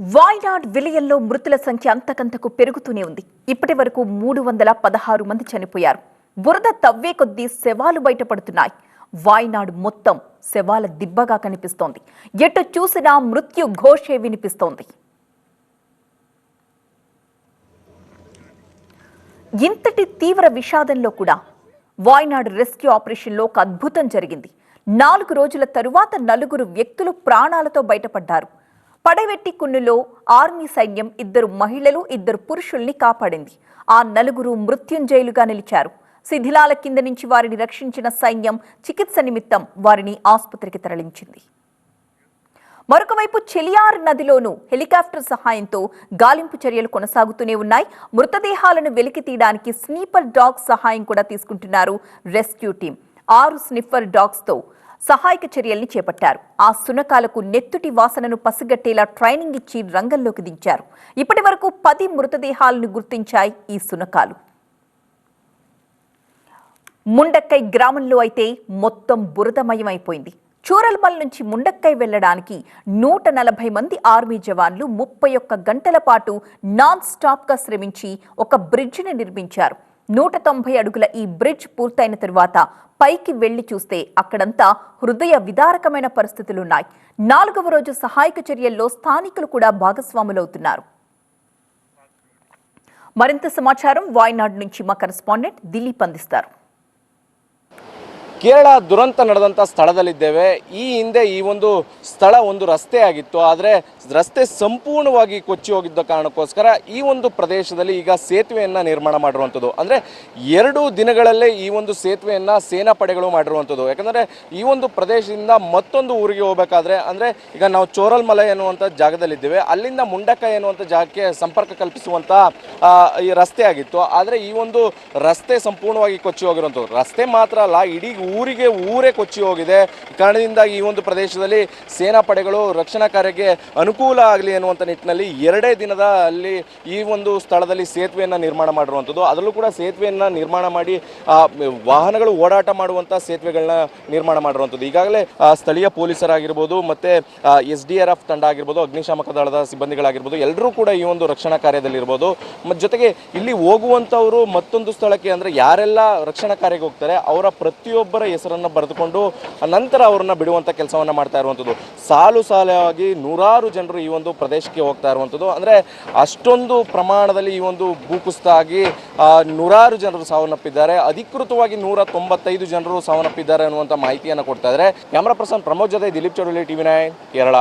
వాయనాడ్ విలయంలో మృతుల సంఖ్య అంతకంతకు పెరుగుతూనే ఉంది. ఇప్పటి వరకు 316 మంది చనిపోయారు. బురద తవ్వే కొద్దీ శవాలు బయటపడుతున్నాయి. వాయనాడ్ మొత్తం శవాల దిబ్బగా కనిపిస్తోంది. ఎటు చూసినా మృత్యు ఘోషే వినిపిస్తోంది. ఇంతటి తీవ్ర విషాదంలో కూడా వాయనాడ్ రెస్క్యూ ఆపరేషన్లో ఒక అద్భుతం జరిగింది. 4 రోజుల తరువాత 4 వ్యక్తులు ప్రాణాలతో బయటపడ్డారు. పడవెట్టి కున్నులో ఆర్మీ సైన్యం 2 మహిళలు 2 పురుషుల్ని కాపాడింది. ఆ 4 మృత్యుంజయులుగా నిలిచారు. శిథిలాల కింద నుంచి వారిని రక్షించిన సైన్యం చికిత్స నిమిత్తం వారిని ఆసుపత్రికి తరలించింది. మరొకవైపు చెలియార్ నదిలోనూ హెలికాప్టర్ సహాయంతో గాలింపు చర్యలు కొనసాగుతూనే ఉన్నాయి. మృతదేహాలను వెలికి తీయడానికి స్నీపర్ డాగ్స్ సహాయం కూడా తీసుకుంటున్నారు రెస్క్యూ టీం. 6 స్నిఫర్ డాగ్స్ తో సహాయక చర్యల్ని చేపట్టారు. ఆ సునకాలకు నెత్తుటి వాసనను పసిగట్టేలా ట్రైనింగ్ ఇచ్చి రంగంలోకి దించారు. ఇప్పటి వరకు 10 మృతదేహాలను గుర్తించాయి ఈ సునకాలు. ముండక్కై గ్రామంలో అయితే మొత్తం బురదమయమైపోయింది. చూరల్మల్ నుంచి ముండక్కై వెళ్లడానికి 140 మంది ఆర్మీ జవాన్లు 31 గంటల పాటు నాన్ స్టాప్ గా శ్రమించి ఒక బ్రిడ్జిని నిర్మించారు. 190 అడుగుల ఈ బ్రిడ్జ్ పూర్తయిన తరువాత పైకి వెళ్లి చూస్తే అక్కడంతా హృదయ విదారకమైన పరిస్థితులున్నాయి. 4వ రోజు సహాయక చర్యల్లో స్థానికులు కూడా భాగస్వాములవుతున్నారు. మరింత సమాచారం వాయనాడ్ నుంచి మా కరెస్పాండెంట్ దిలీప్ అందిస్తారు. ಕೇರಳ ದುರಂತ ನಡೆದಂಥ ಸ್ಥಳದಲ್ಲಿದ್ದೇವೆ. ಈ ಹಿಂದೆ ಈ ಒಂದು ಸ್ಥಳ ಒಂದು ರಸ್ತೆ ಆಗಿತ್ತು. ಆದರೆ ರಸ್ತೆ ಸಂಪೂರ್ಣವಾಗಿ ಕೊಚ್ಚಿ ಹೋಗಿದ್ದ ಕಾರಣಕ್ಕೋಸ್ಕರ ಈ ಒಂದು ಪ್ರದೇಶದಲ್ಲಿ ಈಗ ಸೇತುವೆಯನ್ನು ನಿರ್ಮಾಣ ಮಾಡಿರುವಂಥದ್ದು. ಅಂದರೆ 2 ದಿನಗಳಲ್ಲೇ ಈ ಒಂದು ಸೇತುವೆಯನ್ನು ಸೇನಾ ಪಡೆಗಳು ಮಾಡಿರುವಂಥದ್ದು. ಯಾಕಂದರೆ ಈ ಒಂದು ಪ್ರದೇಶದಿಂದ ಮತ್ತೊಂದು ಊರಿಗೆ ಹೋಗಬೇಕಾದ್ರೆ ಅಂದರೆ ಈಗ ನಾವು ಚೋರಲ್ಮಲೆ ಎನ್ನುವಂಥ ಜಾಗದಲ್ಲಿದ್ದೇವೆ. ಅಲ್ಲಿಂದ ಮುಂಡಕ್ಕೈ ಎನ್ನುವಂಥ ಜಾಗಕ್ಕೆ ಸಂಪರ್ಕ ಕಲ್ಪಿಸುವಂಥ ಈ ರಸ್ತೆ ಆಗಿತ್ತು. ಆದರೆ ಈ ಒಂದು ರಸ್ತೆ ಸಂಪೂರ್ಣವಾಗಿ ಕೊಚ್ಚಿ ಹೋಗಿರುವಂಥದ್ದು. ರಸ್ತೆ ಮಾತ್ರ ಅಲ್ಲ, ಇಡೀ ಊರೇ ಕೊಚ್ಚಿ ಹೋಗಿದೆ. ಕಾರಣದಿಂದ ಈ ಒಂದು ಪ್ರದೇಶದಲ್ಲಿ ಸೇನಾ ಪಡೆಗಳು ರಕ್ಷಣಾ ಕಾರ್ಯಕ್ಕೆ ಅನುಕೂಲ ಆಗಲಿ ಅನ್ನುವಂಥ ನಿಟ್ಟಿನಲ್ಲಿ 2 ದಿನದ ಅಲ್ಲಿ ಈ ಒಂದು ಸ್ಥಳದಲ್ಲಿ ಸೇತುವೆಯನ್ನು ನಿರ್ಮಾಣ ಮಾಡಿರುವಂಥದ್ದು. ಅದರಲ್ಲೂ ಕೂಡ ಸೇತುವೆಯನ್ನು ನಿರ್ಮಾಣ ಮಾಡಿ ವಾಹನಗಳು ಓಡಾಟ ಮಾಡುವಂಥ ಸೇತುವೆಗಳನ್ನ ನಿರ್ಮಾಣ ಮಾಡಿರುವಂಥದ್ದು. ಈಗಾಗಲೇ ಸ್ಥಳೀಯ ಪೊಲೀಸರಾಗಿರ್ಬೋದು ಮತ್ತು SDRF ತಂಡ ಆಗಿರ್ಬೋದು, ಅಗ್ನಿಶಾಮಕ ದಳದ ಸಿಬ್ಬಂದಿಗಳಾಗಿರ್ಬೋದು, ಎಲ್ಲರೂ ಕೂಡ ಈ ಒಂದು ರಕ್ಷಣಾ ಕಾರ್ಯದಲ್ಲಿರ್ಬೋದು. ಜೊತೆಗೆ ಇಲ್ಲಿ ಹೋಗುವಂಥವರು ಮತ್ತೊಂದು ಸ್ಥಳಕ್ಕೆ ಅಂದರೆ ಯಾರೆಲ್ಲ ರಕ್ಷಣಾ ಕಾರ್ಯಕ್ಕೆ ಹೋಗ್ತಾರೆ ಅವರ ಪ್ರತಿಯೊಬ್ಬರ ಹೆಸರನ್ನು ಬರೆದುಕೊಂಡು ನಂತರ ಅವರನ್ನು ಬಿಡುವಂಥ ಕೆಲಸವನ್ನು ಮಾಡ್ತಾ ಇರುವಂಥದ್ದು. ಸಾಲಾಗಿ 100 ಜನರು ಈ ಒಂದು ಪ್ರದೇಶಕ್ಕೆ ಹೋಗ್ತಾ ಇರುವಂಥದ್ದು. ಅಂದರೆ ಅಷ್ಟೊಂದು ಪ್ರಮಾಣದಲ್ಲಿ ಈ ಒಂದು ಭೂಕುಸಿತ ಆಗಿ 100 ಜನರು ಸಾವನ್ನಪ್ಪಿದ್ದಾರೆ. ಅಧಿಕೃತವಾಗಿ 195 ಜನರು ಸಾವನ್ನಪ್ಪಿದ್ದಾರೆ ಅನ್ನುವಂಥ ಮಾಹಿತಿಯನ್ನು ಕೊಡ್ತಾ ಇದ್ದಾರೆ. ಕ್ಯಾಮರಾ ಪರ್ಸನ್ ಪ್ರಮೋದ್ ಜೊತೆ ದಿಲೀಪ್ ಚೌಡಳ್ಳಿ, TV9 ಕೇರಳ.